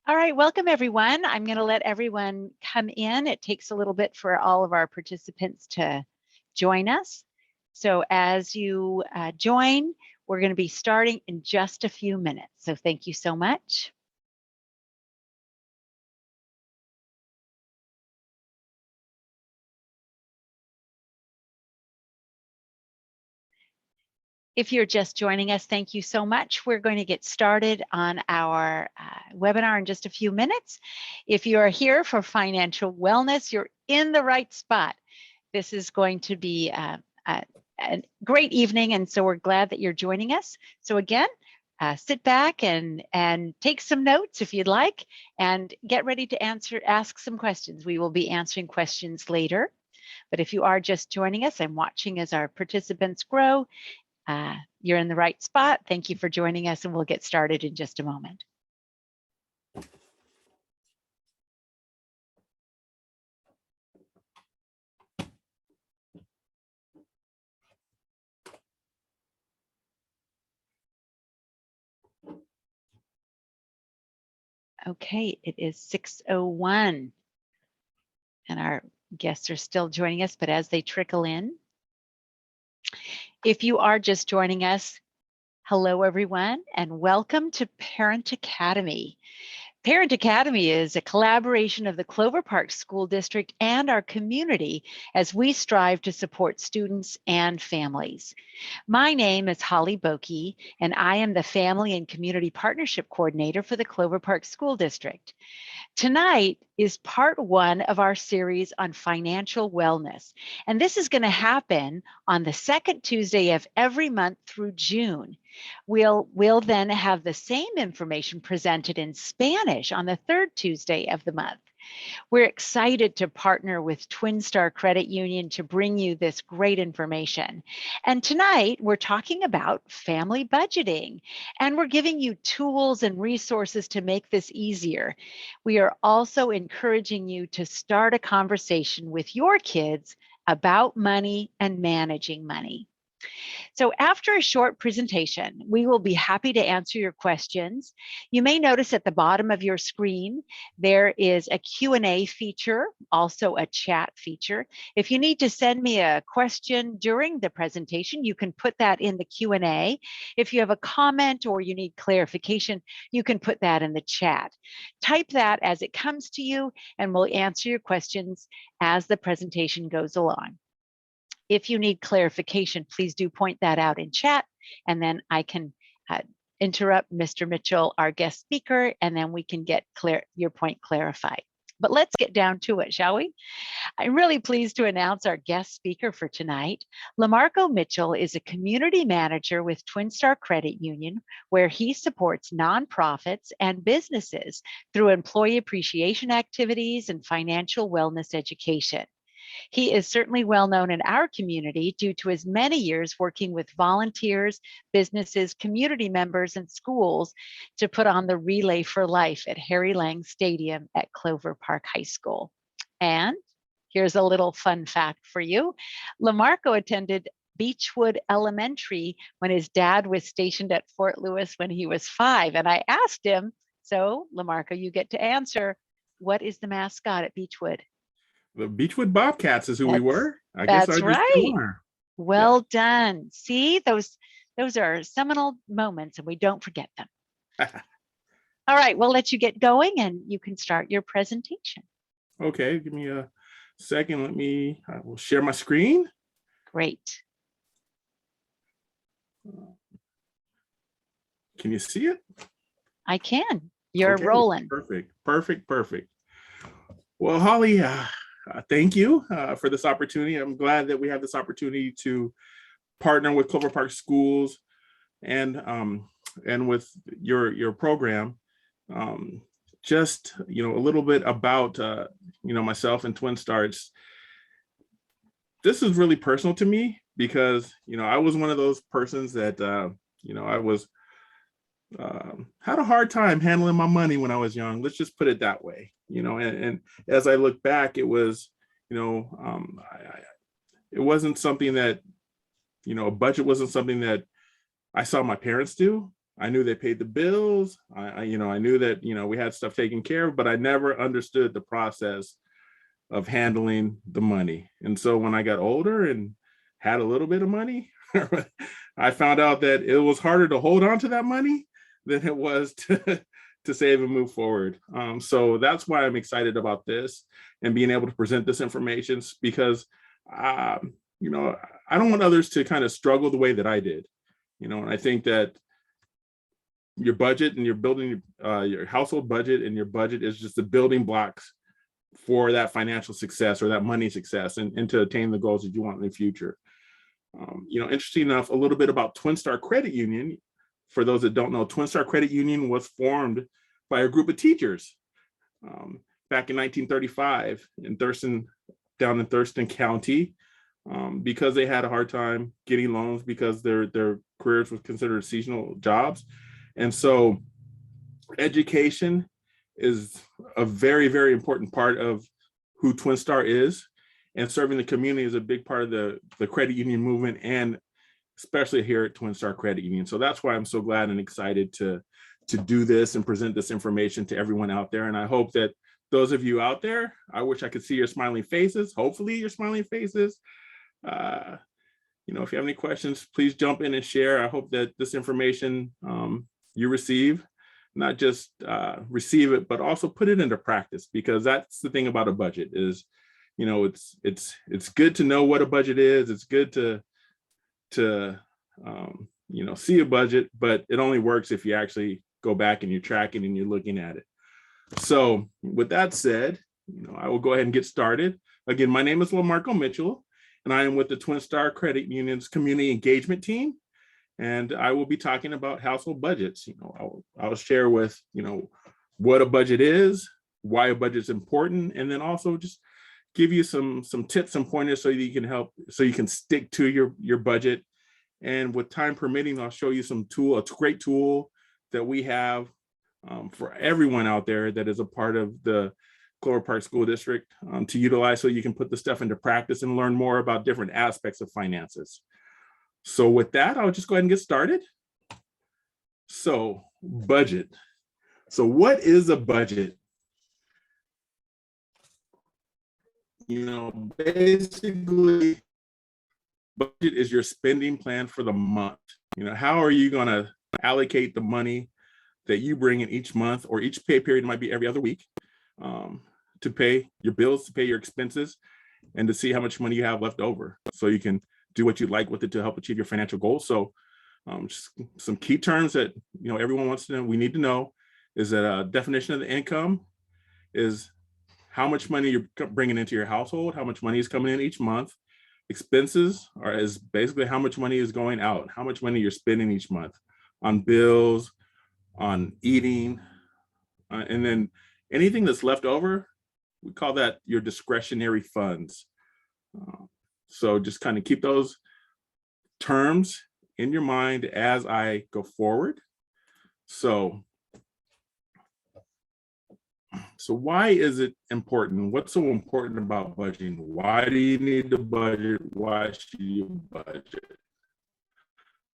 All right, welcome everyone. I'm going to let everyone come in. It takes a little bit for all of our participants to join us. So as you join, we're going to be starting in just a few minutes. So thank you so much. If you're just joining us, thank you so much. We're going to get started on our webinar in just a few minutes. If you are here for financial wellness, you're in the right spot. This is going to be a great evening, and so we're glad that you're joining us. So again, sit back and take some notes if you'd like, and get ready to ask some questions. We will be answering questions later. But if you are just joining us, I'm watching as our participants grow. You're in the right spot. Thank you for joining us, and we'll get started in just a moment. Okay, it is 6:01, and our guests are still joining us, but as they trickle in, if you are just joining us, hello everyone, and welcome to Parent Academy. Parent Academy is a collaboration of the Clover Park School District and our community as we strive to support students and families. My name is Holly Boki, and I am the Family and Community Partnership Coordinator for the Clover Park School District. Tonight is part one of our series on financial wellness, and this is going to happen on the second Tuesday of every month through June. We'll then have the same information presented in Spanish on the third Tuesday of the month. We're excited to partner with Twin Star Credit Union to bring you this great information. And tonight we're talking about family budgeting, and we're giving you tools and resources to make this easier. We are also encouraging you to start a conversation with your kids about money and managing money. So after a short presentation, we will be happy to answer your questions. You may notice at the bottom of your screen, there is a Q&A feature, also a chat feature. If you need to send me a question during the presentation, you can put that in the Q&A. If you have a comment or you need clarification, you can put that in the chat. Type that as it comes to you, and we'll answer your questions as the presentation goes along. If you need clarification, please do point that out in chat, and then I can interrupt Mr. Mitchell, our guest speaker, and then we can get your point clarified. But let's get down to it, shall we? I'm really pleased to announce our guest speaker for tonight. Lamarco Mitchell is a community manager with Twin Star Credit Union, where he supports nonprofits and businesses through employee appreciation activities and financial wellness education. He is certainly well known in our community due to his many years working with volunteers, businesses, community members, and schools to put on the Relay for Life at Harry Lang Stadium at Clover Park High School. And here's a little fun fact for you. Lamarco attended Beechwood Elementary when his dad was stationed at Fort Lewis when he was 5. And I asked him, so Lamarco, you get to answer, what is the mascot at Beechwood? The Beechwood Bobcats is who we were. I guess that's right. Well done. See, those are seminal moments, and we don't forget them. All right, we'll let you get going, and you can start your presentation. Okay, give me a second. I will share my screen. Great. Can you see it? I can. You're okay, rolling. Perfect. Well, Holly, thank you for this opportunity. I'm glad that we have this opportunity to partner with Clover Park Schools and with your program. Just a little bit about myself and Twin Stars. This is really personal to me because I was one of those persons that I was had a hard time handling my money when I was young. Let's just put it that way. And as I look back, it was, it wasn't something that, a budget wasn't something that I saw my parents do. I knew they paid the bills. I knew that, we had stuff taken care of, but I never understood the process of handling the money. And so when I got older and had a little bit of money, I found out that it was harder to hold on to that money than it was to save and move forward. So that's why I'm excited about this and being able to present this information, because, I don't want others to kind of struggle the way that I did, and I think that your budget and you're building your household budget, and your budget is just the building blocks for that financial success or that money success, and to attain the goals that you want in the future. Interesting enough, a little bit about Twin Star Credit Union. For those that don't know, Twin Star Credit Union was formed by a group of teachers back in 1935 down in Thurston County, because they had a hard time getting loans because their careers were considered seasonal jobs. And so education is a very, very important part of who Twin Star is, and serving the community is a big part of the credit union movement, and especially here at Twin Star Credit Union. So that's why I'm so glad and excited to do this and present this information to everyone out there. And I hope that those of you out there, I wish I could see your smiling faces. Hopefully your smiling faces. If you have any questions, please jump in and share. I hope that this information you receive, not just receive it, but also put it into practice, because that's the thing about a budget is, it's good to know what a budget is. It's good to see a budget, but it only works if you actually go back and you're tracking and you're looking at it. So with that said, I will go ahead and get started. Again, my name is Lamarco Mitchell, and I am with the Twin Star Credit Union's community engagement team. And I will be talking about household budgets. I'll share with, what a budget is, why a budget is important, and then also just give you some tips and pointers so you can stick to your budget. And with time permitting, I'll show you a great tool that we have for everyone out there that is a part of the Clover Park School District to utilize, so you can put the stuff into practice and learn more about different aspects of finances. So with that, I'll just go ahead and get started. So budget. So what is a budget? Basically, budget is your spending plan for the month. How are you going to allocate the money that you bring in each month, or each pay period might be every other week, to pay your bills, to pay your expenses, and to see how much money you have left over, so you can do what you like with it to help achieve your financial goals. So just some key terms that everyone wants to know, we need to know, is that a definition of the income is how much money you're bringing into your household, how much money is coming in each month. Expenses is basically how much money is going out, how much money you're spending each month on bills, on eating, and then anything that's left over, we call that your discretionary funds. So just kind of keep those terms in your mind as I go forward. So why is it important? What's so important about budgeting? Why do you need to budget? Why should you budget?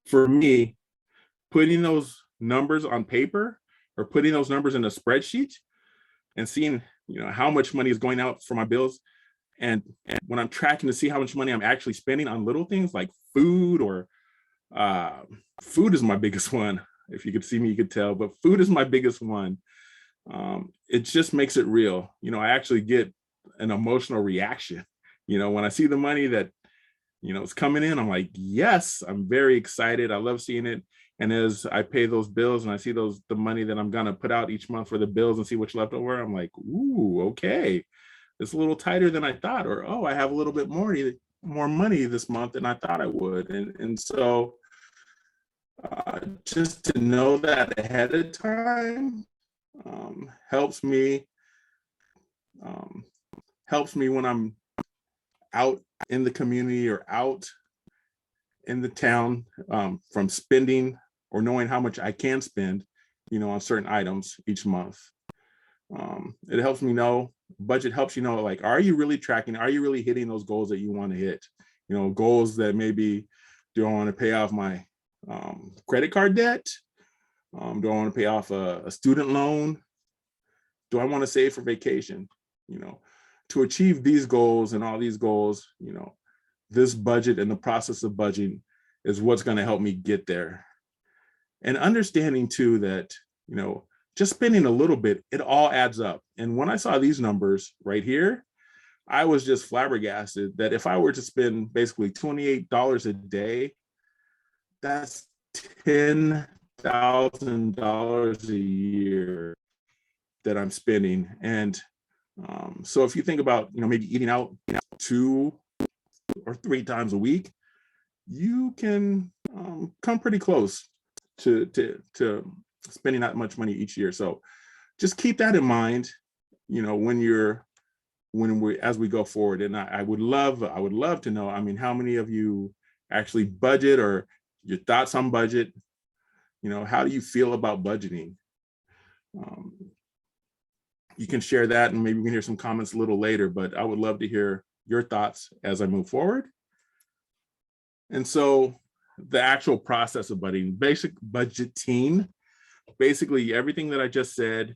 For me, putting those numbers on paper, or putting those numbers in a spreadsheet and seeing, how much money is going out for my bills, and when I'm tracking to see how much money I'm actually spending on little things like food, or food is my biggest one. If you could see me, you could tell, but food is my biggest one. It just makes it real. I actually get an emotional reaction, when I see the money that, is coming in. I'm like, yes, I'm very excited. I love seeing it. And as I pay those bills and I see the money that I'm going to put out each month for the bills and see what's left over, I'm like, ooh, okay. It's a little tighter than I thought, or, oh, I have a little bit more money this month than I thought I would. And so just to know that ahead of time helps me when I'm out in the community or out in the town, from spending or knowing how much I can spend, on certain items each month. It helps me know, budget helps you know, like, are you really tracking? Are you really hitting those goals that you want to hit? Goals that maybe, do I want to pay off my credit card debt? Do I want to pay off a student loan? Do I want to save for vacation? You know, to achieve these goals and all these goals, you know, this budget and the process of budgeting is what's going to help me get there. And understanding too that, you know, just spending a little bit, it all adds up. And when I saw these numbers right here, I was just flabbergasted that if I were to spend basically $28 a day, that's $10,000 a year that I'm spending. And so if you think about, you know, maybe eating out 2 or 3 times a week, you can come pretty close to spending that much money each year. So just keep that in mind, you know, as we go forward. And I would love to know, I mean, how many of you actually budget, or your thoughts on budget? You know, how do you feel about budgeting? You can share that, and maybe we can hear some comments a little later, but I would love to hear your thoughts as I move forward. And so the actual process of budgeting, basic budgeting, basically everything that I just said,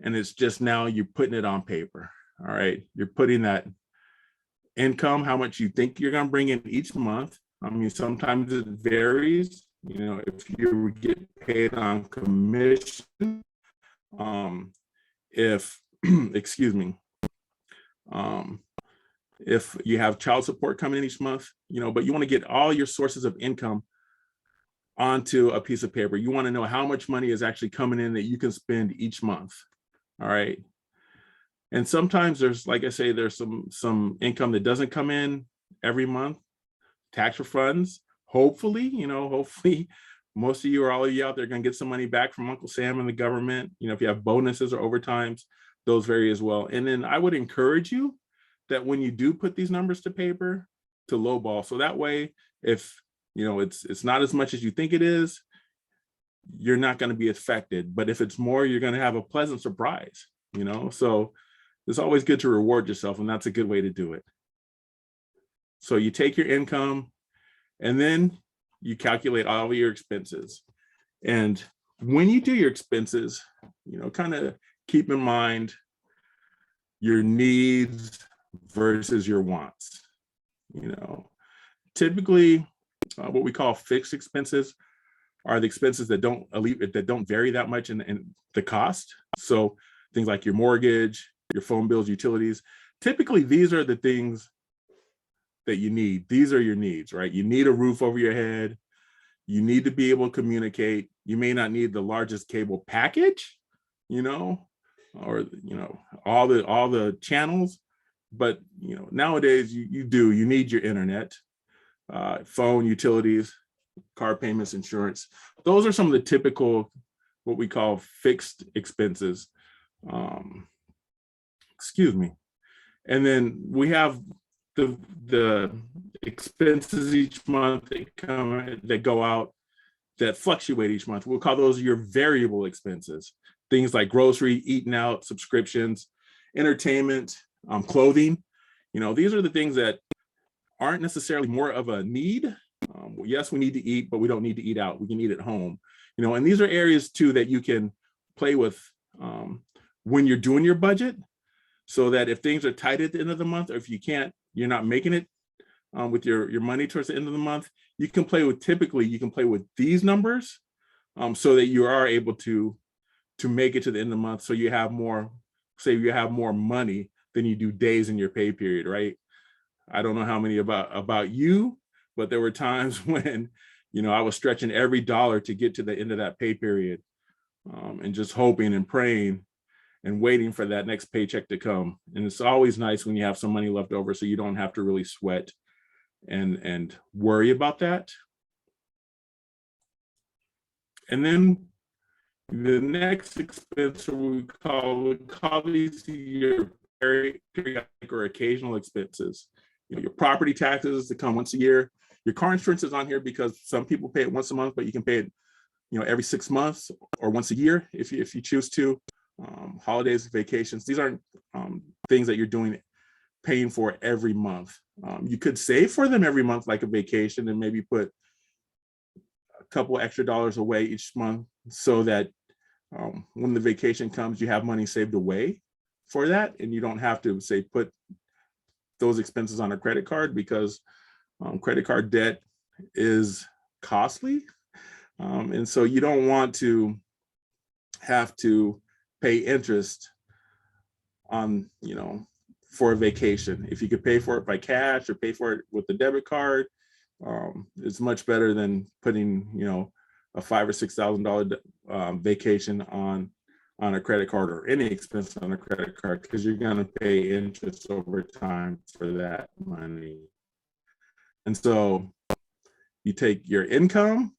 and it's just now you're putting it on paper. All right, you're putting that income, how much you think you're going to bring in each month. I mean, sometimes it varies. You know, if you get paid on commission, if excuse me, if you have child support coming in each month, you know, but you want to get all your sources of income onto a piece of paper. You want to know how much money is actually coming in that you can spend each month. All right. And sometimes there's, like I say, there's some income that doesn't come in every month, tax refunds. Hopefully, you know, hopefully most of you or all of you out there are going to get some money back from Uncle Sam and the government. You know, if you have bonuses or overtimes, those vary as well. And then I would encourage you that when you do put these numbers to paper, to lowball. So that way, if, you know, it's not as much as you think it is, you're not going to be affected. But if it's more, you're going to have a pleasant surprise, you know? So it's always good to reward yourself, and that's a good way to do it. So you take your income, and then you calculate all of your expenses. And when you do your expenses, you know, kind of keep in mind your needs versus your wants. You know, typically what we call fixed expenses are the expenses that don't vary that much in the cost. So things like your mortgage, your phone bills, utilities. Typically, these are the things that you need. These are your needs, right? You need a roof over your head. You need to be able to communicate. You may not need the largest cable package, you know, or, you know, all the channels, but, you know, nowadays you need your internet, phone, utilities, car payments, insurance. Those are some of the typical, what we call fixed expenses. Excuse me. And then we have the expenses each month that go out, that fluctuate each month. We'll call those your variable expenses. Things like grocery, eating out, subscriptions, entertainment, clothing. You know, these are the things that aren't necessarily more of a need. Yes, we need to eat, but we don't need to eat out. We can eat at home. You know, and these are areas too that you can play with when you're doing your budget, so that if things are tight at the end of the month, or if you're not making it with your money towards the end of the month, you can play with these numbers so that you are able to make it to the end of the month. So you have more, say you have more money than you do days in your pay period, right? I don't know how many about you, but there were times when, you know, I was stretching every dollar to get to the end of that pay period, and just hoping and praying and waiting for that next paycheck to come. And it's always nice when you have some money left over, so you don't have to really sweat and worry about that. And then the next expense, we call these your periodic or occasional expenses. You know, your property taxes that come once a year. Your car insurance is on here because some people pay it once a month, but you can pay it, you know, every 6 months or once a year if you choose to. Holidays, vacations, these aren't things that you're paying for every month. You could save for them every month, like a vacation, and maybe put couple extra dollars away each month so that when the vacation comes, you have money saved away for that, and you don't have to say put those expenses on a credit card, because credit card debt is costly, and so you don't want to have to pay interest on, for a vacation. If you could pay for it by cash or pay for it with the debit card, it's much better than putting, a $5,000 or $6,000 vacation on a credit card, or any expense on a credit card, because you're going to pay interest over time for that money. And so you take your income,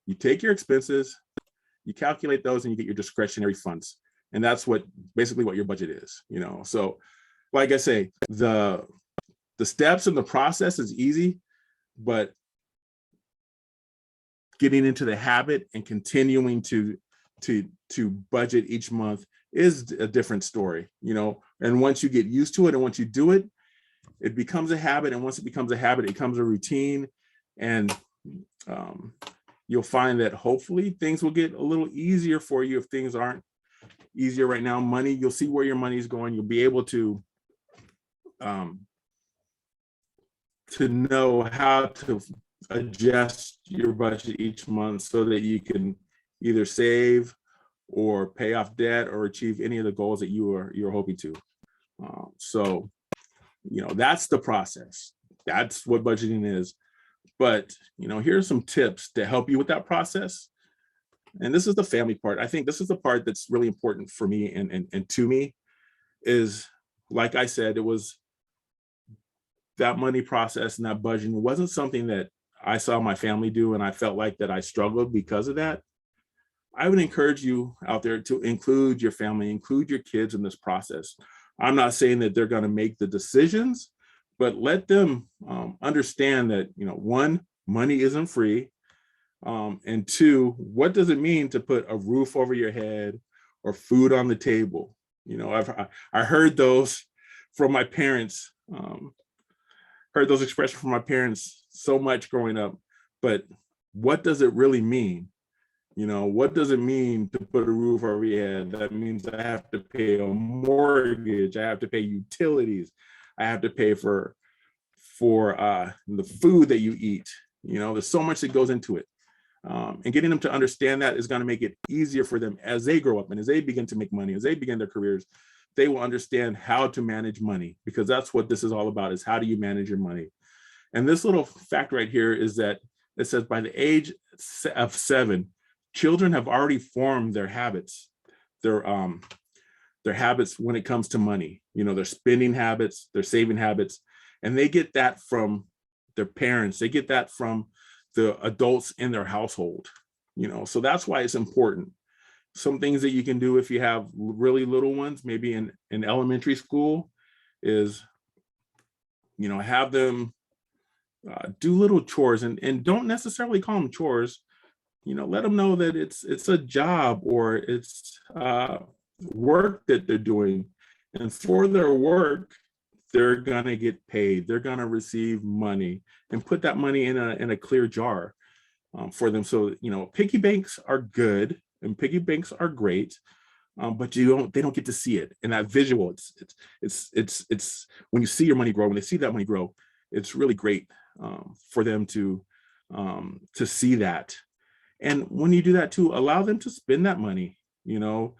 you take your expenses, you calculate those, and you get your discretionary funds. And that's basically what your budget is, So like I say, the steps and the process is easy, but getting into the habit and continuing to budget each month is a different story, And once you get used to it, and once you do it, it becomes a habit. And once it becomes a habit, it becomes a routine. And you'll find that hopefully things will get a little easier for you. If things aren't easier right now, you'll see where your money is going. You'll be able to know how to adjust your budget each month so that you can either save or pay off debt or achieve any of the goals that you're hoping to. So, that's the process. That's what budgeting is. But, here are some tips to help you with that process. And this is the family part. I think this is the part that's really important for me and to me, is, like I said, it was that money process and that budgeting wasn't something that I saw my family do, and I felt like that I struggled because of that. I would encourage you out there to include your family, include your kids in this process. I'm not saying that they're going to make the decisions, but let them understand that, one, money isn't free. And two, what does it mean to put a roof over your head or food on the table? I heard those from my parents, heard those expressions from my parents so much growing up, but what does it really mean? What does it mean to put a roof over your head? That means I have to pay a mortgage, I have to pay utilities, I have to pay for the food that you eat. There's so much that goes into it. And getting them to understand that is going to make it easier for them as they grow up and as they begin to make money, as they begin their careers. They will understand how to manage money, because that's what this is all about, is how do you manage your money. And this little fact right here is that it says by the age of 7, children have already formed their habits, their habits when it comes to money, their spending habits, their saving habits, and they get that from their parents. They get that from the adults in their household, so that's why it's important. Some things that you can do if you have really little ones, maybe in elementary school, is, have them do little chores, and don't necessarily call them chores. Let them know that it's a job, or it's work that they're doing, and for their work, they're gonna get paid. They're gonna receive money, and put that money in a clear jar for them. So piggy banks are good and piggy banks are great, but they don't get to see it. And that visual, it's when you see your money grow, when they see that money grow, it's really great for them to see that. And when you do that too, allow them to spend that money. No,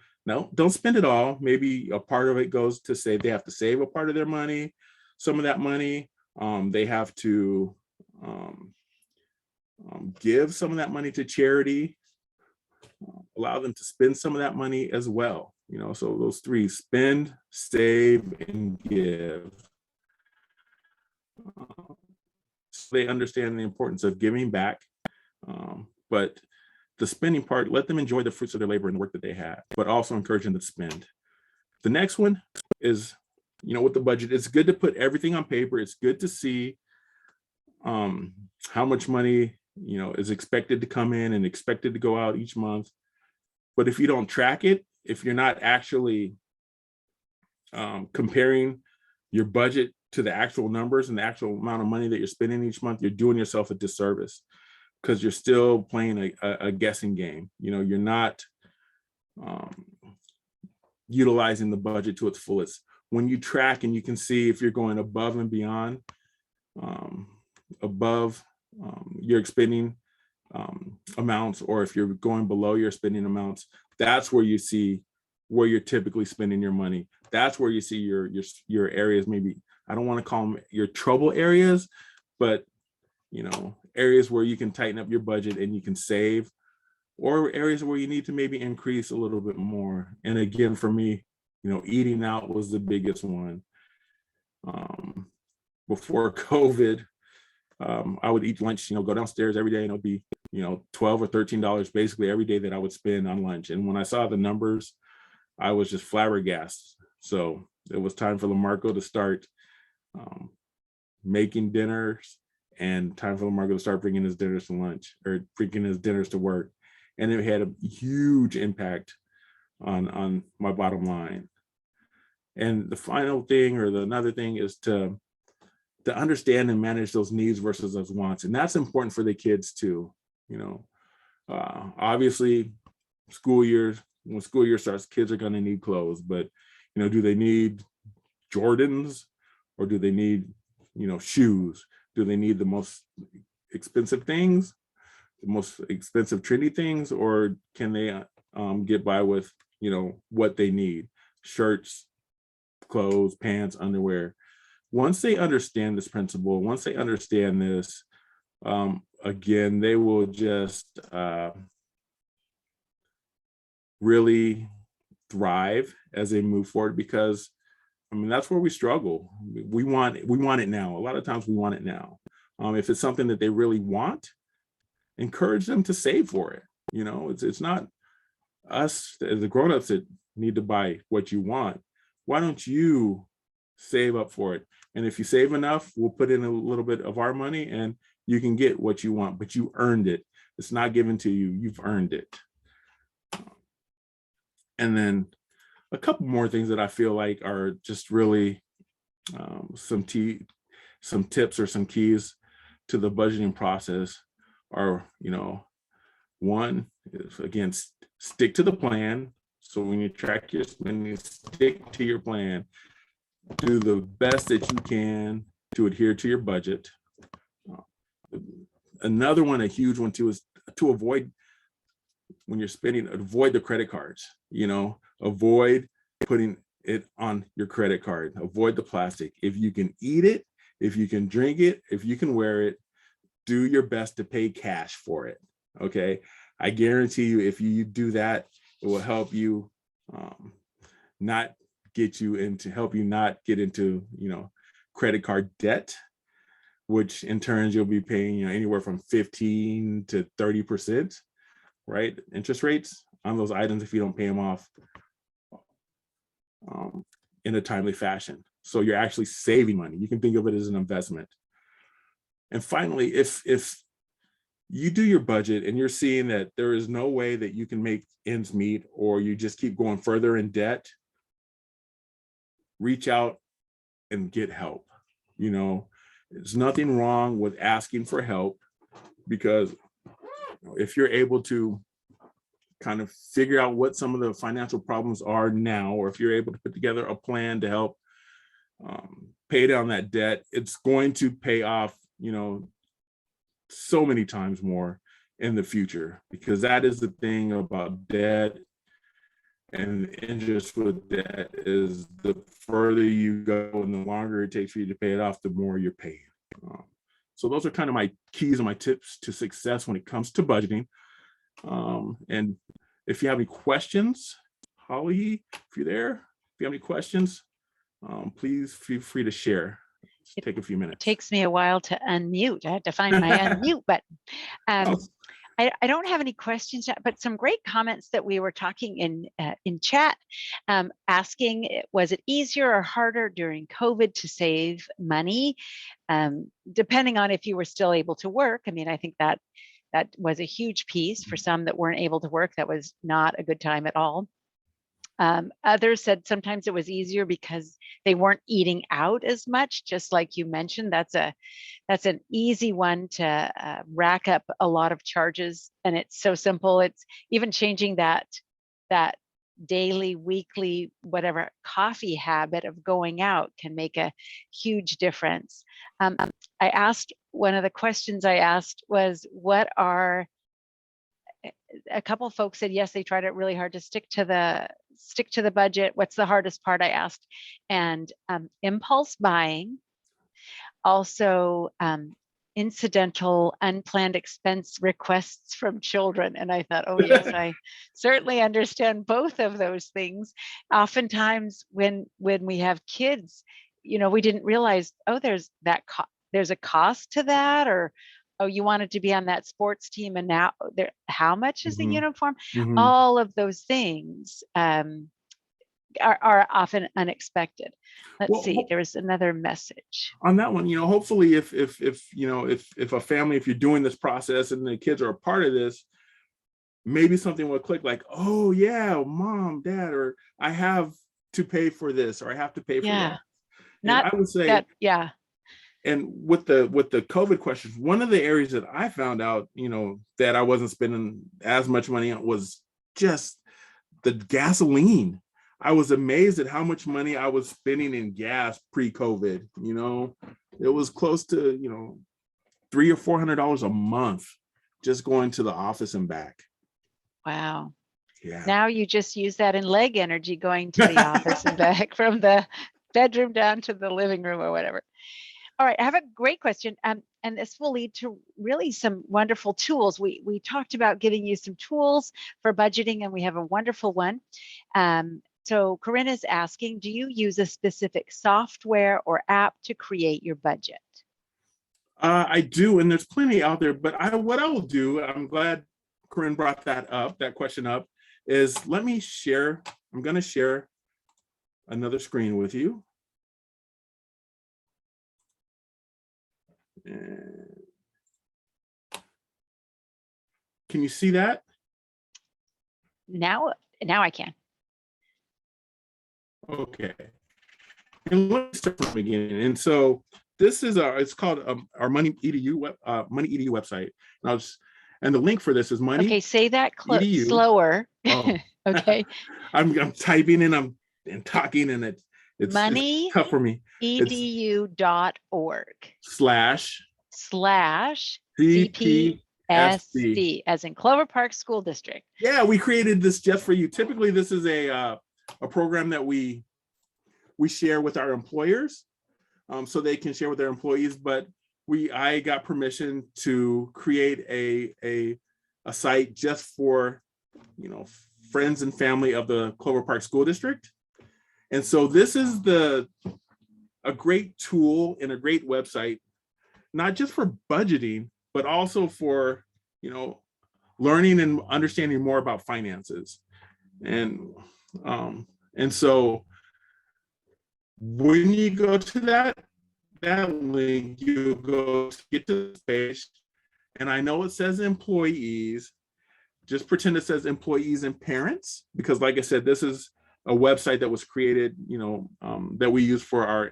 don't spend it all. Maybe a part of it goes to save. They have to save a part of their money. Some of that money, they have to give some of that money to charity. Allow them to spend some of that money as well. So those three: spend, save, and give. So they understand the importance of giving back. But the spending part, let them enjoy the fruits of their labor and the work that they have, but also encourage them to spend. The next one is, with the budget, it's good to put everything on paper. It's good to see how much money, is expected to come in and expected to go out each month. But if you don't track it, if you're not actually comparing your budget to the actual numbers and the actual amount of money that you're spending each month, you're doing yourself a disservice. because you're still playing a guessing game. You know, you're not utilizing the budget to its fullest. When you track and you can see if you're going above and beyond, above your spending amounts, or if you're going below your spending amounts, that's where you see where you're typically spending your money. That's where you see your areas. Maybe I don't want to call them your trouble areas, but you know, areas where you can tighten up your budget and you can save, or areas where you need to maybe increase a little bit more. And again, for me, you know, eating out was the biggest one. Before COVID, I would eat lunch, you know, go downstairs every day, and it would be, you know, $12 or $13 basically every day that I would spend on lunch. And when I saw the numbers, I was just flabbergasted. So it was time for LaMarco to start making dinners, and time for LaMarco to start bringing his dinners to lunch, or bringing his dinners to work. And it had a huge impact on my bottom line. And the final thing, or another thing, is to understand and manage those needs versus those wants. And that's important for the kids too. You know, obviously when school year starts, kids are going to need clothes, but you know, do they need Jordans, or do they need, you know, shoes? Do they need the most expensive things, the most expensive trendy things, or can they get by with, you know, what they need? Shirts, clothes, pants, underwear. Once they understand this principle, once they understand this, again, they will just really thrive as they move forward, because I mean, that's where we struggle. We want it now. A lot of times we want it now. If it's something that they really want, encourage them to save for it. You know, it's not us as the grown-ups that need to buy what you want. Why don't you save up for it? And if you save enough, we'll put in a little bit of our money and you can get what you want, but you earned it. It's not given to you, you've earned it. And then a couple more things that I feel like are just really some tips or some keys to the budgeting process are, you know, one is, again, stick to the plan. So when you track your spending, stick to your plan. Do the best that you can to adhere to your budget. Another one, a huge one too, is to avoid, when you're spending, avoid the credit cards. You know, avoid putting it on your credit card. Avoid the plastic. If you can eat it, if you can drink it, if you can wear it, do your best to pay cash for it. Okay, I guarantee you, if you do that, it will help you not get into, you know, credit card debt, which in turn you'll be paying, you know, anywhere from 15 to 30%, right, interest rates on those items if you don't pay them off in a timely fashion. So you're actually saving money. You can think of it as an investment. And finally, if you do your budget and you're seeing that there is no way that you can make ends meet, or you just keep going further in debt, reach out and get help. You know, there's nothing wrong with asking for help, because if you're able to kind of figure out what some of the financial problems are now, or if you're able to put together a plan to help pay down that debt, it's going to pay off, you know, so many times more in the future. Because that is the thing about debt and interest with debt, is the further you go and the longer it takes for you to pay it off, the more you're paying. So those are kind of my keys and my tips to success when it comes to budgeting. And if you have any questions, Holly, if you're there, if you have any questions, please feel free to share. Just take a few minutes. It takes me a while to unmute. I had to find my unmute button. I don't have any questions yet, but some great comments that we were talking in chat, asking, was it easier or harder during COVID to save money, depending on if you were still able to work? I mean, I think that was a huge piece. For some that weren't able to work, that was not a good time at all. Others said sometimes it was easier because they weren't eating out as much, just like you mentioned. That's an easy one to rack up a lot of charges, and it's so simple. It's even changing that daily, weekly, whatever coffee habit of going out can make a huge difference. I asked, one of the questions I asked was, what are, a couple of folks said yes, they tried it really hard to stick to the budget. What's the hardest part, I asked? And impulse buying, also incidental, unplanned expense requests from children. And I thought, oh yes, I certainly understand both of those things. Oftentimes when we have kids, we didn't realize, oh, there's a cost to that, or oh, you wanted to be on that sports team, and now how much is the uniform? All of those things are often unexpected. Let's see, there was another message on that one. Hopefully if a family, if you're doing this process and the kids are a part of this, maybe something will click, like, oh yeah, mom, dad, or I have to pay for this, or I have to pay for that. Not and I would say that, yeah. And with the COVID questions, one of the areas that I found out, that I wasn't spending as much money on was just the gasoline. I was amazed at how much money I was spending in gas pre-COVID. It was close to, $300 or $400 a month just going to the office and back. Wow. Yeah. Now you just use that in leg energy going to the office and back, from the bedroom down to the living room or whatever. All right, I have a great question, and this will lead to really some wonderful tools. We talked about giving you some tools for budgeting, and we have a wonderful one. So Corinne is asking, do you use a specific software or app to create your budget? I do, and there's plenty out there, but what I will do, I'm glad Corinne brought that question up, is let me share. I'm going to share another screen with you. Can you see that? Now I can. Okay. And let's start from the beginning. And so this is it's called our Money EDU website. And the link for this is Money. Okay, say that slower. Oh. Okay. I'm typing and I'm talking, and it's tough for me. Edu.org / CPSD, as in Clover Park School District. Yeah, we created this just for you. Typically, this is a program that we share with our employers, so they can share with their employees. But I got permission to create a site just for friends and family of the Clover Park School District. And so this is a great tool and a great website, not just for budgeting, but also for learning and understanding more about finances. And so when you go to that link, you go to get to this page, and I know it says employees. Just pretend it says employees and parents, because like I said, this is a website that was created, that we use for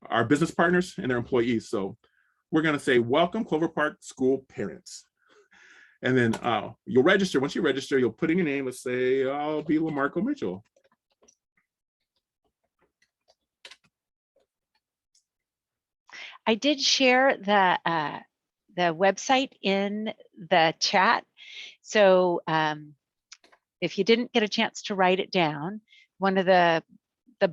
our business partners and their employees. So we're going to say, welcome Clover Park School parents. And then you'll register. Once you register, you'll put in your name and say, I'll be LaMarco Mitchell. I did share the website in the chat. So if you didn't get a chance to write it down, one of the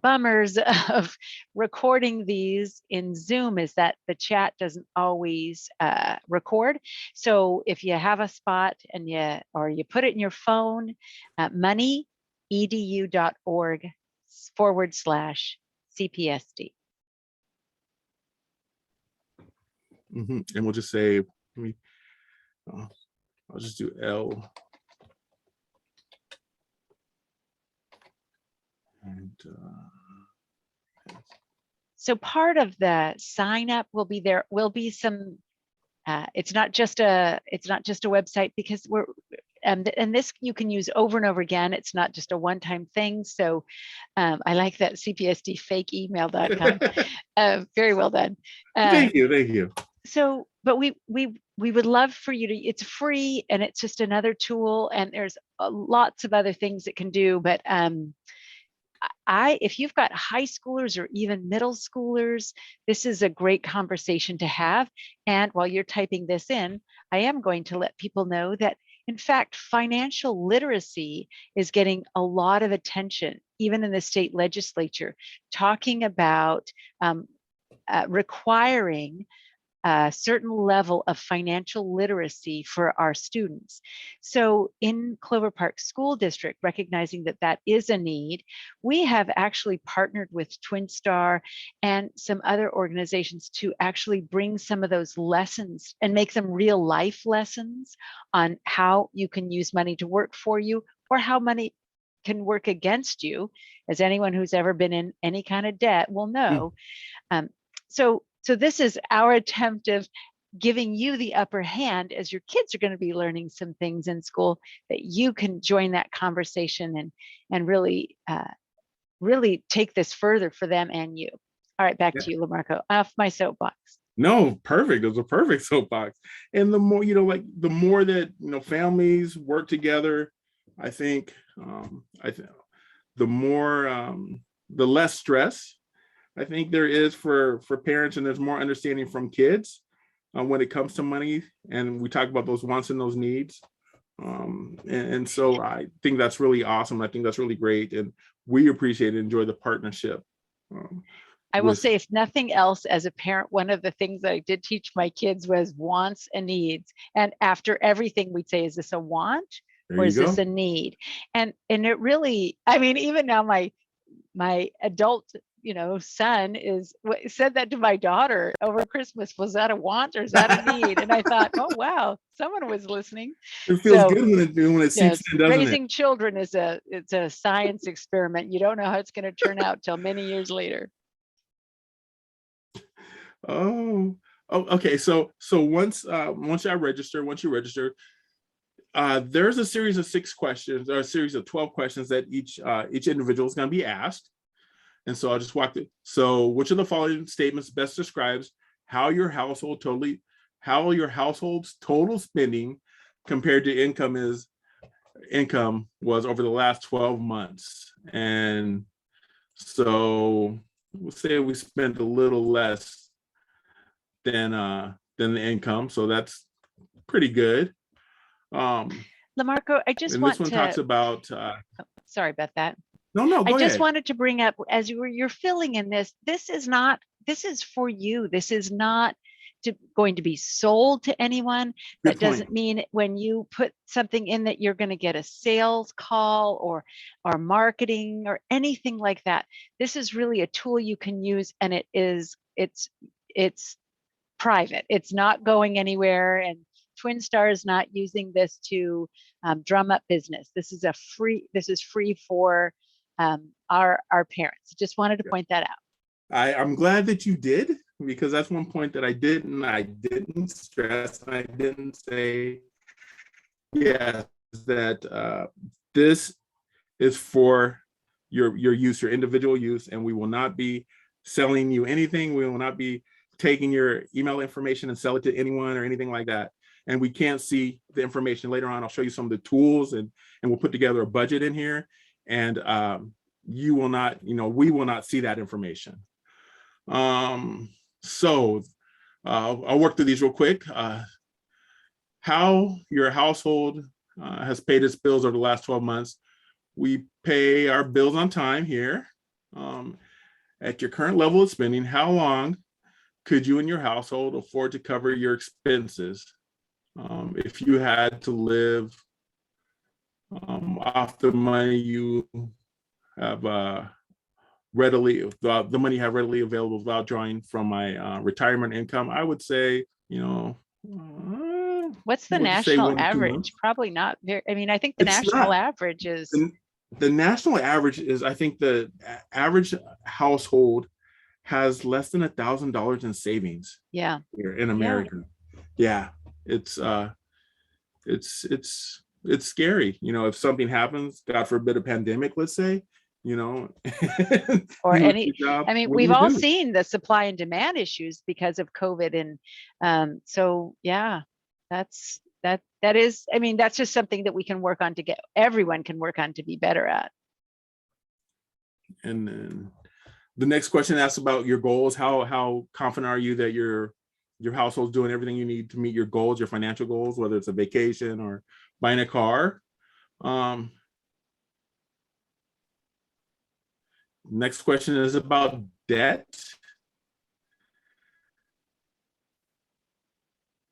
bummers of recording these in Zoom is that the chat doesn't always record. So if you have a spot and you put it in your phone, moneyedu.org/CPSD. And we'll just say, I'll just do L. And so part of the sign up will be some. It's not just a website, because and this you can use over and over again. It's not just a one-time thing. So I like that cpsdfakeemail.com. Very well done. Thank you. Thank you. So, but we would love for you to, it's free and it's just another tool, and there's lots of other things it can do. But if you've got high schoolers or even middle schoolers, this is a great conversation to have. And while you're typing this in, I am going to let people know that, in fact, financial literacy is getting a lot of attention, even in the state legislature, talking about requiring a certain level of financial literacy for our students. So in Clover Park School District, recognizing that that is a need, we have actually partnered with Twin Star and some other organizations to actually bring some of those lessons and make them real life lessons on how you can use money to work for you, or how money can work against you, as anyone who's ever been in any kind of debt will know. So this is our attempt of giving you the upper hand, as your kids are going to be learning some things in school, that you can join that conversation and really take this further for them and you. All right, back to you, LaMarco. Off my soapbox. No, perfect. It was a perfect soapbox. And the more, the more that, families work together, I think the more, the less stress I think there is for parents, and there's more understanding from kids when it comes to money. And we talk about those wants and those needs. And so I think that's really awesome. I think that's really great. And we appreciate and enjoy the partnership. I will say, if nothing else, as a parent, one of the things that I did teach my kids was wants and needs. And after everything, we'd say, is this a want or is this a need? And it really, I mean, even now my adult son said that to my daughter over Christmas. Was that a want or is that a need? And I thought, oh wow, someone was listening. It feels good when it seeps in, doesn't it? Raising children is it's a science experiment. You don't know how it's going to turn out till many years later. Oh, okay. So once you register, there's a series of 6 questions, or a series of 12 questions that each individual is going to be asked. And so I'll just walk through. So which of the following statements best describes how your household's total spending compared to income was over the last 12 months? And so we'll say we spent a little less than the income. So that's pretty good. LaMarco, I just and want this one to talks about sorry about that. No, go ahead. I just wanted to bring up, as you're filling in this is for you. This is not going to be sold to anyone. That doesn't mean when you put something in that you're going to get a sales call or marketing or anything like that. This is really a tool you can use, and it's private. It's not going anywhere, and Twin Star is not using this to drum up business. This is free for our parents. Just wanted to point that out. I'm glad that you did, because that's one point that I didn't stress. I didn't say, yes, that this is for your use, your individual use, and we will not be selling you anything. We will not be taking your email information and sell it to anyone or anything like that. And we can't see the information later on. I'll show you some of the tools, and we'll put together a budget in here, and you will not, we will not see that information. So I'll work through these real quick. How your household has paid its bills over the last 12 months. We pay our bills on time here. At your current level of spending, how long could you and your household afford to cover your expenses if you had to live off the money you have readily available without drawing from my retirement income? I would say, what's the national average? Probably not very. I mean, I think the national average is the national average is, I think the average household has less than $1,000 in savings. Yeah, here in America. Yeah, it's it's scary, if something happens, God forbid a pandemic, let's say, you know, Or you lose any, your job, I mean, what do we've you all do? seen the supply and demand issues because of COVID. And so, yeah, that is, I mean, that's just something that we can work on everyone can work on to be better at. And then the next question asks about your goals. How confident are you that your household's doing everything you need to meet your goals, your financial goals, whether it's a vacation or buying a car? Next question is about debt.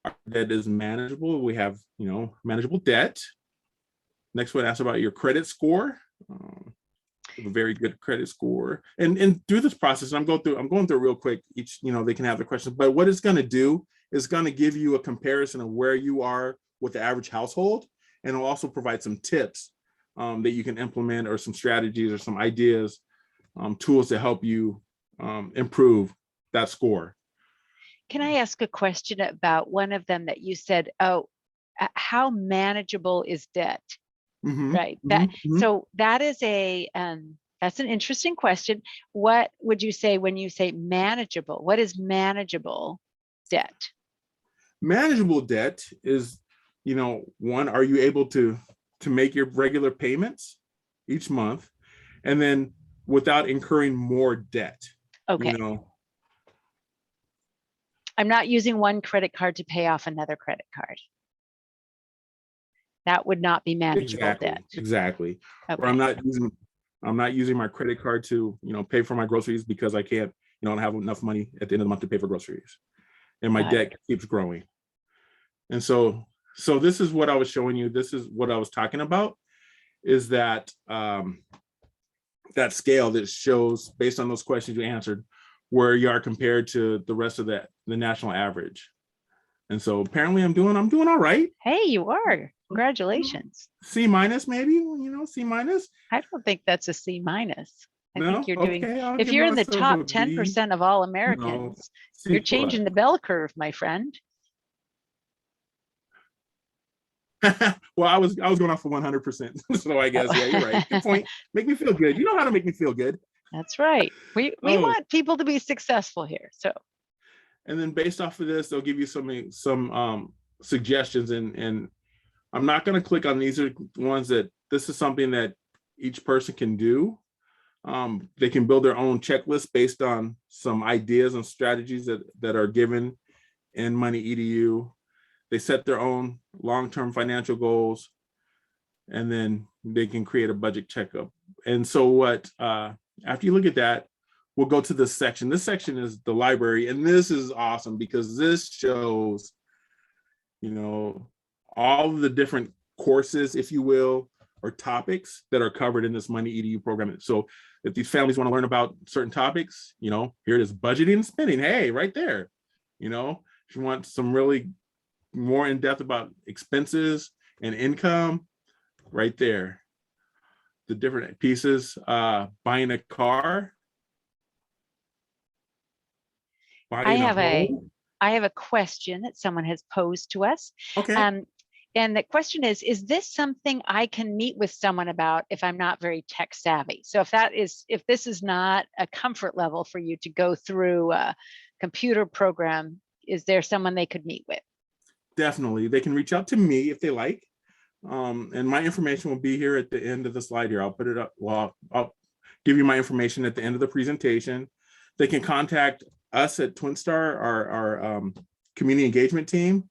Our debt is manageable. We have, manageable debt. Next one asks about your credit score. A very good credit score. And through this process, I'm going through real quick. Each, they can have the questions, but what it's going to do is going to give you a comparison of where you are with the average household, and it'll also provide some tips that you can implement, or some strategies or some ideas, tools to help you improve that score. Can I ask a question about one of them that you said, how manageable is debt? Mm-hmm, Right. mm-hmm. So that is that's an interesting question. What would you say when you say manageable? What is manageable debt? Manageable debt is, one, are you able to make your regular payments each month, and then without incurring more debt? Okay. I'm not using one credit card to pay off another credit card. That would not be manageable debt. Exactly. Okay. Or I'm not using my credit card to, pay for my groceries because I can't, I don't have enough money at the end of the month to pay for groceries, and my debt keeps growing. And so this is what I was showing you. This is what I was talking about, is that that scale that shows, based on those questions you answered, where you are compared to the rest of the national average. And so apparently I'm doing all right. Hey, you are. Congratulations. C minus, maybe, C minus. I don't think that's a C minus. I think you're doing, Okay, if you're in the top 10% of all Americans, you're changing the bell curve, my friend. Well, I was going off for 100%. So I guess, yeah, you're right. Good point. Make me feel good. You know how to make me feel good. That's right. We want people to be successful here. So. And then based off of this, they'll give you some suggestions, and I'm not going to click on these. Are ones that this is something that each person can do. They can build their own checklist based on some ideas and strategies that are given in Money EDU. They set their own long-term financial goals, and then they can create a budget checkup. And so after you look at that, we'll go to this section. This section is the library, and this is awesome because this shows, all of the different courses, if you will, or topics that are covered in this Money EDU program. So if these families want to learn about certain topics, here it is, budgeting and spending. Hey, right there. If you want some really more in depth about expenses and income, right there. The different pieces, buying a car, buying a home. I have a question that someone has posed to us. Okay. And the question is this something I can meet with someone about if I'm not very tech savvy? So if this is not a comfort level for you to go through a computer program, is there someone they could meet with? Definitely. They can reach out to me if they like. And my information will be here at the end of the slide here. I'll put it up. Well, I'll give you my information at the end of the presentation. They can contact us at Twin Star, our community engagement team,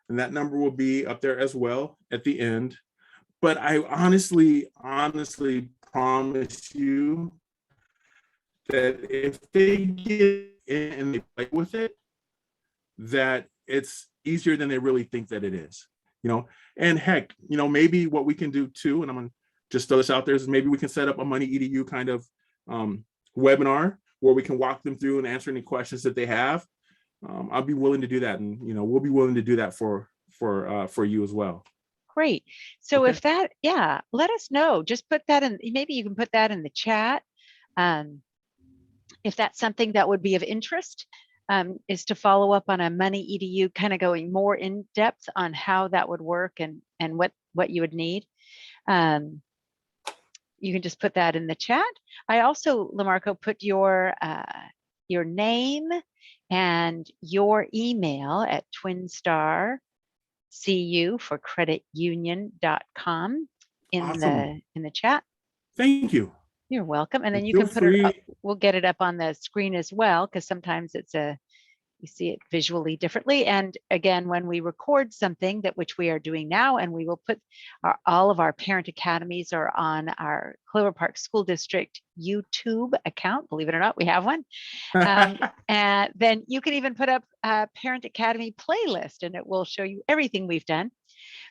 and that number will be up there as well at the end. But I honestly promise you that if they get in and they play with it, that it's easier than they really think that it is. And heck, maybe what we can do too, and I'm gonna just throw this out there, is maybe we can set up a Money EDU kind of webinar where we can walk them through and answer any questions that they have. I'll be willing to do that, and we'll be willing to do that for you as well. Great. So if that, let us know. Just put that in. Maybe you can put that in the chat. If that's something that would be of interest, is to follow up on a Money EDU, kind of going more in depth on how that would work and what what you would need. You can just put that in the chat. I also, LaMarco, put your name and your email at twinstarcu for creditunion.com in the chat. Thank you. You're welcome. And then you Feel can put it up. free. We'll get it up on the screen as well, because sometimes you see it visually differently. And again, when we record something, which we are doing now, and we will put all of our parent academies are on our Clover Park School District YouTube account. Believe it or not, we have one. And then you can even put up a Parent Academy playlist, and it will show you everything we've done.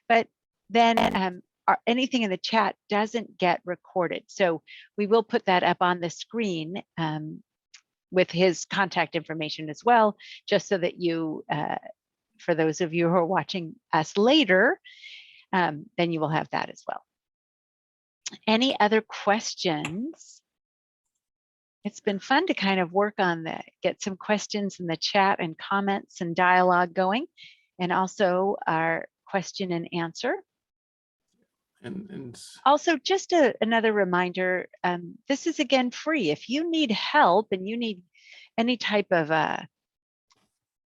But then anything in the chat doesn't get recorded. So we will put that up on the screen with his contact information as well, just so that you, for those of you who are watching us later, then you will have that as well. Any other questions? It's been fun to kind of work on get some questions in the chat and comments and dialogue going, and also our question and answer. And also, just another reminder, this is again free. If you need help and you need any type of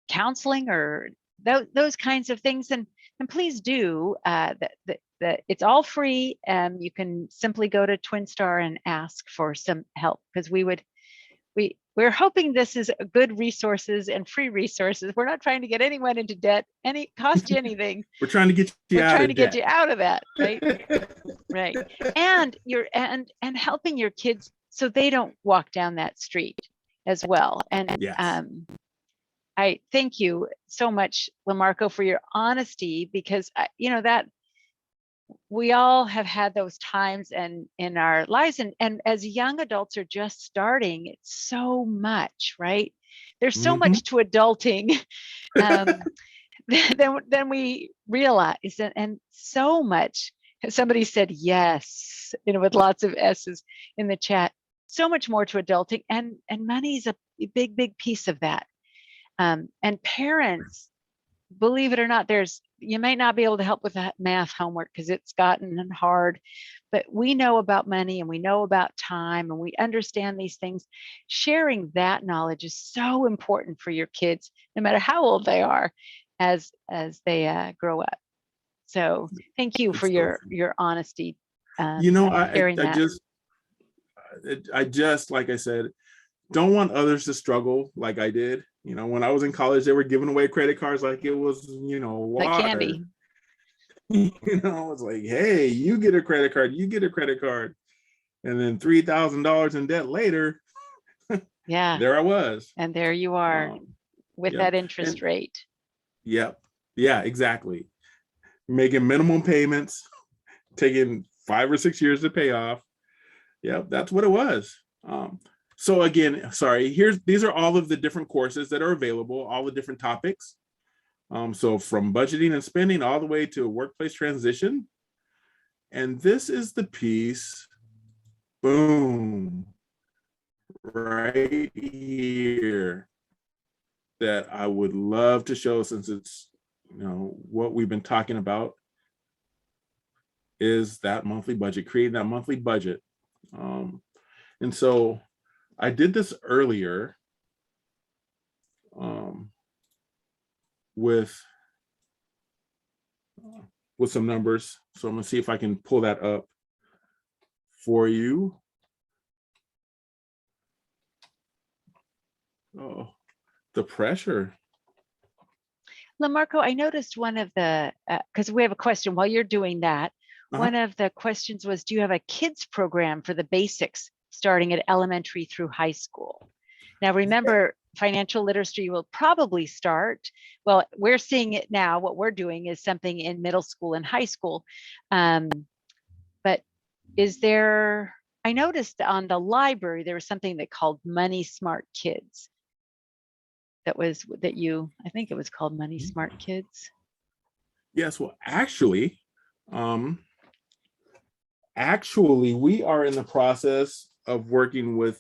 counseling or those kinds of things, then please do. It's all free. You can simply go to Twinstar and ask for some help, because we're hoping this is good resources and free resources. We're not trying to get anyone into debt, cost you anything. We're trying to get you out of that, right? Right. And and helping your kids so they don't walk down that street as well. And yes. I thank you so much, LaMarco, for your honesty, because that we all have had those times in our lives, and as young adults are just starting, it's so much, right? There's so much to adulting than we realize, and so much. Somebody said yes, with lots of S's in the chat. So much more to adulting, and money's a big piece of that. And parents, believe it or not, you might not be able to help with that math homework because it's gotten hard, but we know about money and we know about time and we understand these things. Sharing that knowledge is so important for your kids, no matter how old they are, as they grow up. So thank you for your honesty. I just, like I said, don't want others to struggle like I did. When I was in college, they were giving away credit cards like it was, water. Like candy. It's like, hey, you get a credit card, and then $3,000 in debt later. Yeah, there I was, and there you are with that interest rate. Yep. Yeah, exactly. Making minimum payments, taking 5 or 6 years to pay off. Yep, that's what it was. So again, sorry, these are all of the different courses that are available, all the different topics. So from budgeting and spending all the way to workplace transition. And this is the piece, boom, right here, that I would love to show, since it's, what we've been talking about is that monthly budget, creating that monthly budget. And so I did this earlier with some numbers. So I'm gonna see if I can pull that up for you. Oh, the pressure. LaMarco, I noticed one of the, because we have a question while you're doing that, one of the questions was, do you have a kids program for the basics starting at elementary through high school? Now, remember, financial literacy will probably start, well, we're seeing it now. What we're doing is something in middle school and high school. But is there, I noticed on the library, there was something they called Money Smart Kids. I think it was called Money Smart Kids. Yes, well, actually, we are in the process of working with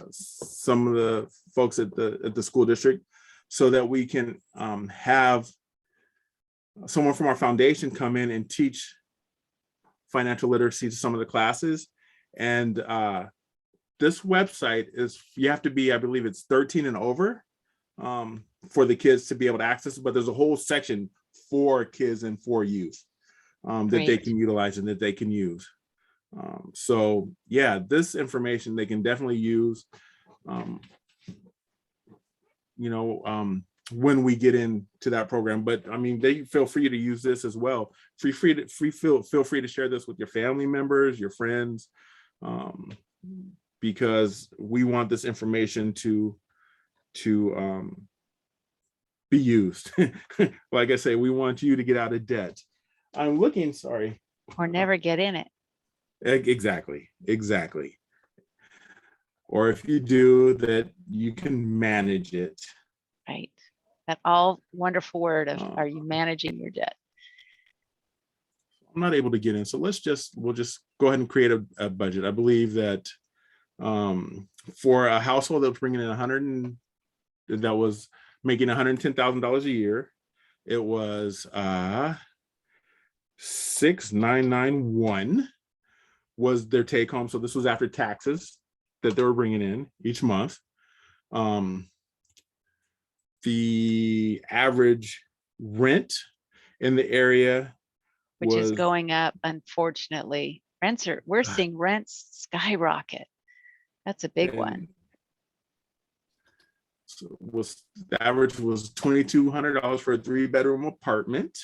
some of the folks at the school district so that we can have someone from our foundation come in and teach financial literacy to some of the classes. And this website is, you have to be, I believe it's 13 and over for the kids to be able to access it, but there's a whole section for kids and for youth that they can utilize and that they can use. So yeah, this information they can definitely use, when we get into that program. But I mean, they feel free to use this as well. Feel free to share this with your family members, your friends, because we want this information to be used. Like I say, we want you to get out of debt. I'm looking, sorry. Or never get in it. Exactly. Or if you do, that you can manage it. Right. That all wonderful word of, are you managing your debt? I'm not able to get in, so we'll just go ahead and create a budget. I believe that for a household that was bringing in that was making $110,000 a year, it was 6,991 was their take home. So this was after taxes that they were bringing in each month. The average rent in the area, which is going up, unfortunately. We're seeing rents skyrocket. That's a big one. So the average was $2,200 for a 3-bedroom apartment.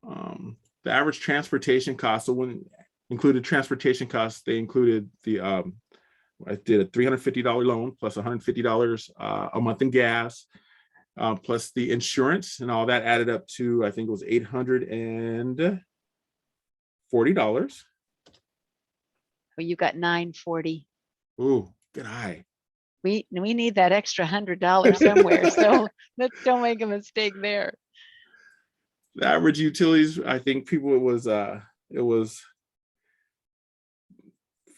The average transportation cost, so when included transportation costs, they included the I did a $350 loan plus $150 a month in gas, plus the insurance, and all that added up to, I think it was $840. Well, you got $940. Ooh, good eye. We need that extra $100 somewhere, so let's don't make a mistake there. The average utilities, I think people, it was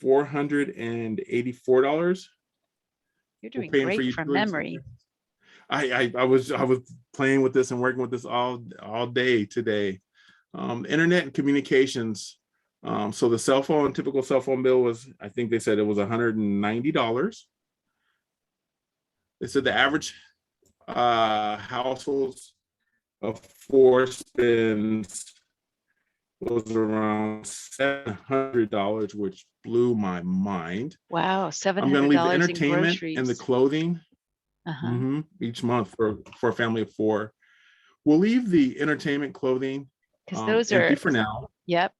$484. You're doing great from memory. I was playing with this and working with this all day today. Internet and communications. So the typical cell phone bill was, I think they said it was $190. They said the average households of 4 spends was around $700, which blew my mind. Wow, $700. I'm going to leave the entertainment and the clothing each month for a family of 4. We'll leave the entertainment, clothing, because those empty are for now. Yep.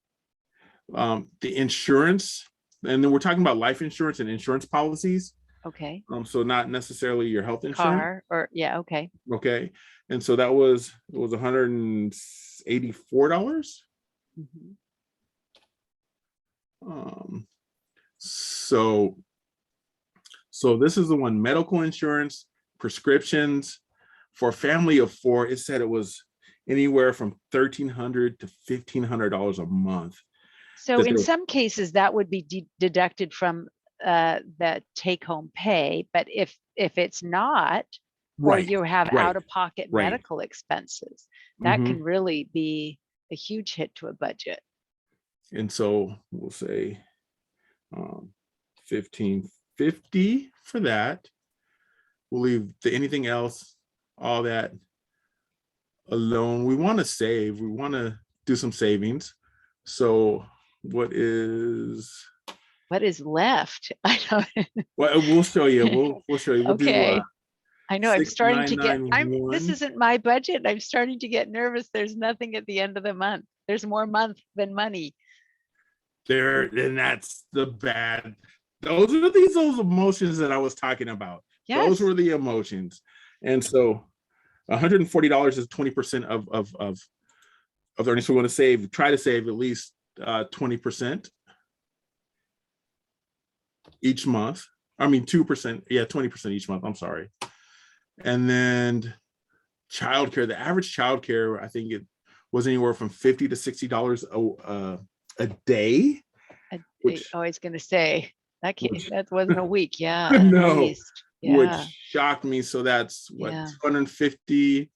The insurance, and then we're talking about life insurance and insurance policies. Okay. So not necessarily your health insurance. Car or okay. Okay. And so it was $184. So this is the one: medical insurance, prescriptions. For a family of 4, it said it was anywhere from $1,300 to $1,500 a month. So in some cases that would be deducted from the take-home pay, but if it's not, or you have out-of-pocket medical expenses, that can really be a huge hit to a budget. And so we'll say $1,550 for that. We'll leave anything else, all that alone. We want to save. We want to do some savings. So what is left? I don't. Well, we'll show you. We'll show you. We'll okay. I know I'm starting to get. This isn't my budget. I'm starting to get nervous. There's nothing at the end of the month. There's more month than money. And that's the bad. Those are those emotions that I was talking about. Yes. Those were the emotions. And so $140 is 20% of the earnings. So we want to try to save at least 20% each month. I mean, 2%. Yeah, 20% each month. I'm sorry. And then childcare, the average childcare, I think it was anywhere from $50 to $60 a day. I was going to say that wasn't a week. Yeah. No. Yeah. Which shocked me. So that's what, 250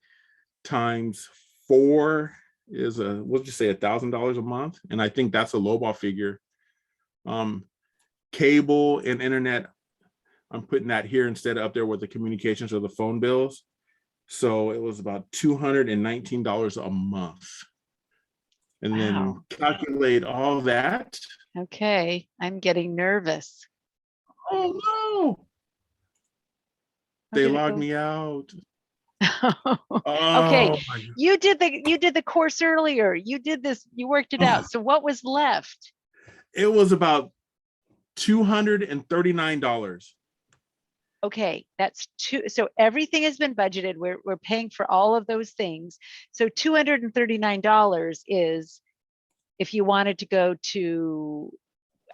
times 4. is we'll just say $1,000 a month. And I think that's a lowball figure. Cable and internet, I'm putting that here instead of up there with the communications or the phone bills. So it was about $219 a month. And then Wow. calculate all that. Okay, I'm getting nervous. Oh no. How They did it logged go? me out. Okay, Oh my God. you did the course earlier. You did this, you worked it out. So what was left? It was about $239. Okay, that's two. So everything has been budgeted. We're paying for all of those things. So $239 is if you wanted to go to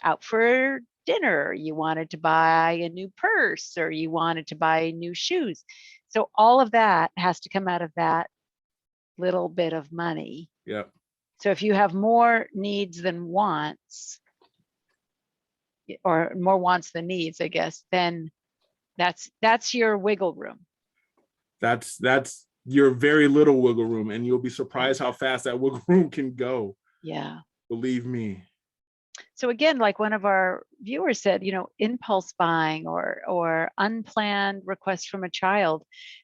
out for dinner, you wanted to buy a new purse, or you wanted to buy new shoes. So all of that has to come out of that little bit of money. Yep. So if you have more needs than wants, or more wants than needs, I guess, then that's your wiggle room. That's your very little wiggle room, and you'll be surprised how fast that wiggle room can go. Yeah. Believe me. So again, like one of our viewers said, impulse buying or unplanned requests from a child,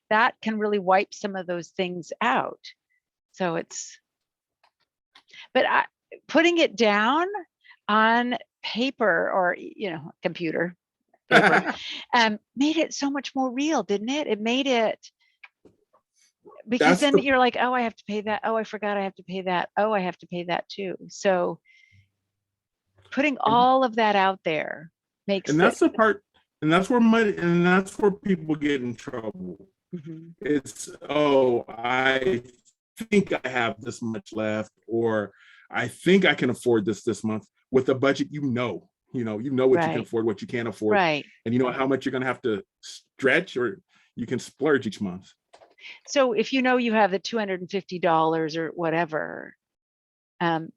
that can really wipe some of those things out. So but putting it down on paper or computer paper made it so much more real, didn't it? It made it, because then you're like, oh, I have to pay that. Oh, I forgot I have to pay that. Oh, I have to pay that too. So putting all of that out there makes and that's the part, and that's where people get in trouble. Mm-hmm. It's, oh, I think I have this much left, or I think I can afford this month. With a budget, you know what right. You can afford, what you can't afford, right. And you know how much you're going to have to stretch, or you can splurge each month. So if you have the $250 or whatever,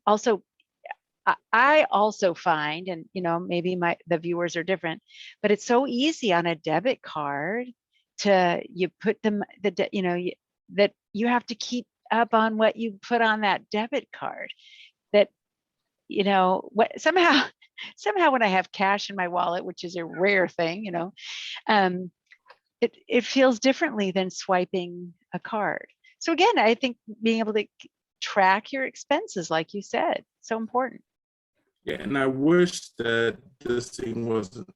also, I also find, and maybe the viewers are different, but it's so easy on a debit card you put them that you have to keep up on what you put on that debit card. That somehow when I have cash in my wallet, which is a rare thing, it feels differently than swiping a card. So again, I think being able to track your expenses, like you said, so important. Yeah, and I wish that this thing wasn't,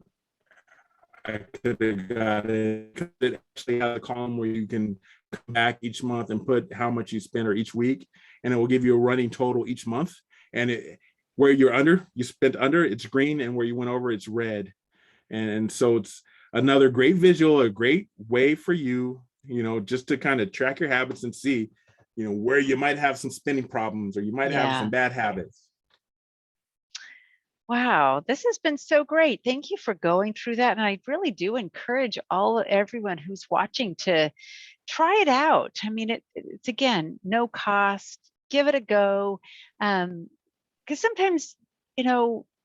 I could have got it. It actually had a column where you can come back each month and put how much you spend, or each week, and it will give you a running total each month. And where you spent under, it's green, and where you went over, it's red. And so it's another great visual, a great way for you, just to kind of track your habits and see, where you might have some spending problems, or you might have some bad habits. Wow, this has been so great. Thank you for going through that. And I really do encourage everyone who's watching to try it out. I mean, it's again, no cost, give it a go. Because sometimes,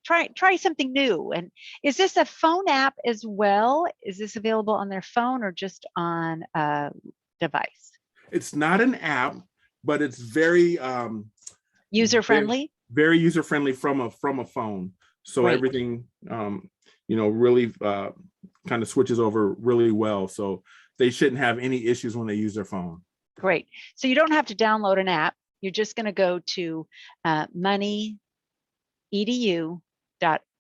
try something new. And is this a phone app as well? Is this available on their phone or just on a device? It's not an app, but it's very user-friendly. Very user-friendly from a phone. So right. Everything, really kind of switches over really well. So they shouldn't have any issues when they use their phone. Great. So you don't have to download an app. You're just going to go to moneyedu.org.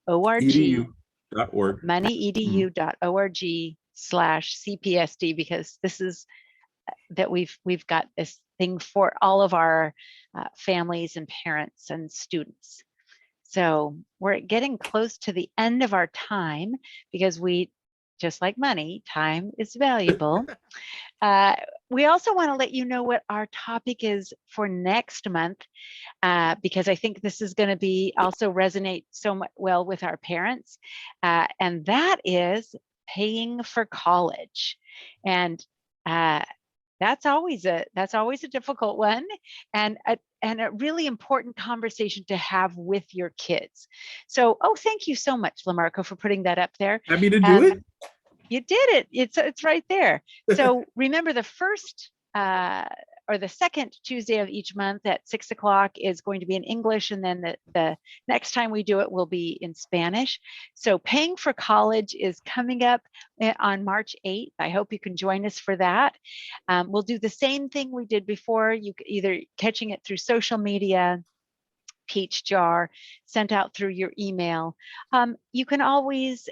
moneyedu.org/CPSD, because this is that we've got this thing for all of our families and parents and students. So we're getting close to the end of our time, because just like money, time is valuable. We also want to let you know what our topic is for next month, because I think this is going to be also resonate so much well with our parents, and that is paying for college. And that's always a difficult one, and a really important conversation to have with your kids. So, thank you so much, Lamarco, for putting that up there. Happy to do it. You did it. It's right there. So remember, the first or the second Tuesday of each month at 6 o'clock is going to be in English. And then the next time we do it will be in Spanish. So Paying for College is coming up on March 8th. I hope you can join us for that. We'll do the same thing we did before. You could either catching it through social media, Peach Jar, sent out through your email. You can always,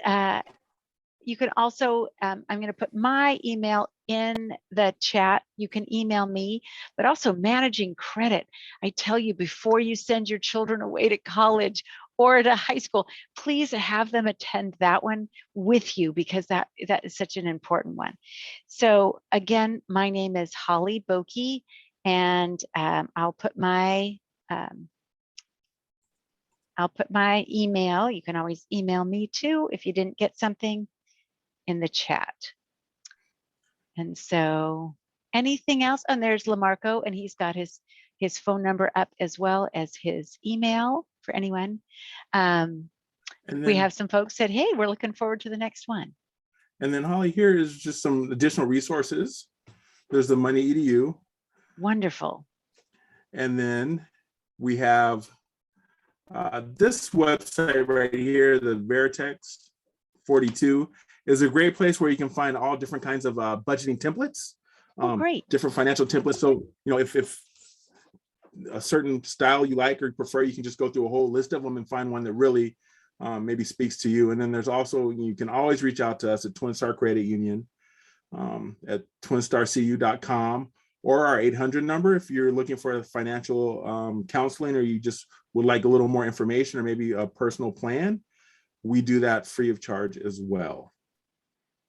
you can also, I'm going to put my email in the chat. You can email me, but also managing credit. I tell you, before you send your children away to college or to high school, please have them attend that one with you, because that is such an important one. So again, my name is Holly Boki, and I'll put my email. You can always email me too if you didn't get something in the chat. And so anything else? And there's Lamarco, and he's got his phone number up as well as his email for anyone. We have some folks said, hey, we're looking forward to the next one. And then Holly, here is just some additional resources. There's the Money EDU. Wonderful. And then we have this website right here, the Veritex 42, is a great place where you can find all different kinds of budgeting templates, great, different financial templates. So, if a certain style you like or prefer, you can just go through a whole list of them and find one that really maybe speaks to you. And then there's also, you can always reach out to us at Twin Star Credit Union at twinstarcu.com, or our 800 number if you're looking for financial counseling, or you just would like a little more information or maybe a personal plan. We do that free of charge as well.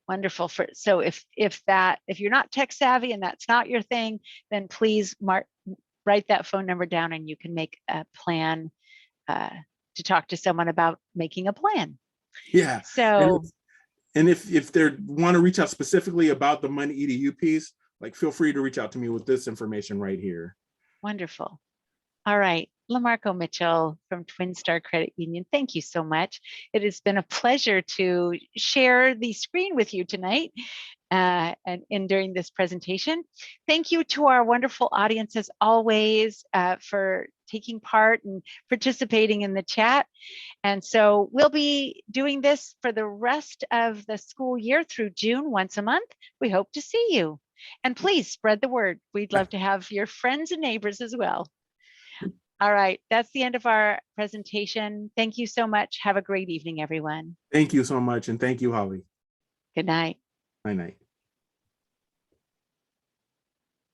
Wonderful. So if you're not tech savvy and that's not your thing, then please write that phone number down, and you can make a plan to talk to someone about making a plan. Yeah. So, and if they want to reach out specifically about the Money EDU piece, like, feel free to reach out to me with this information right here. Wonderful. All right, Lamarco Mitchell from Twin Star Credit Union, thank you so much. It has been a pleasure to share the screen with you tonight and during this presentation. Thank you to our wonderful audience, as always, for taking part and participating in the chat. And so we'll be doing this for the rest of the school year through June, once a month. We hope to see you. And please spread the word. We'd love to have your friends and neighbors as well. All right, that's the end of our presentation. Thank you so much. Have a great evening, everyone. Thank you so much. And thank you, Holly. Good night. Night night.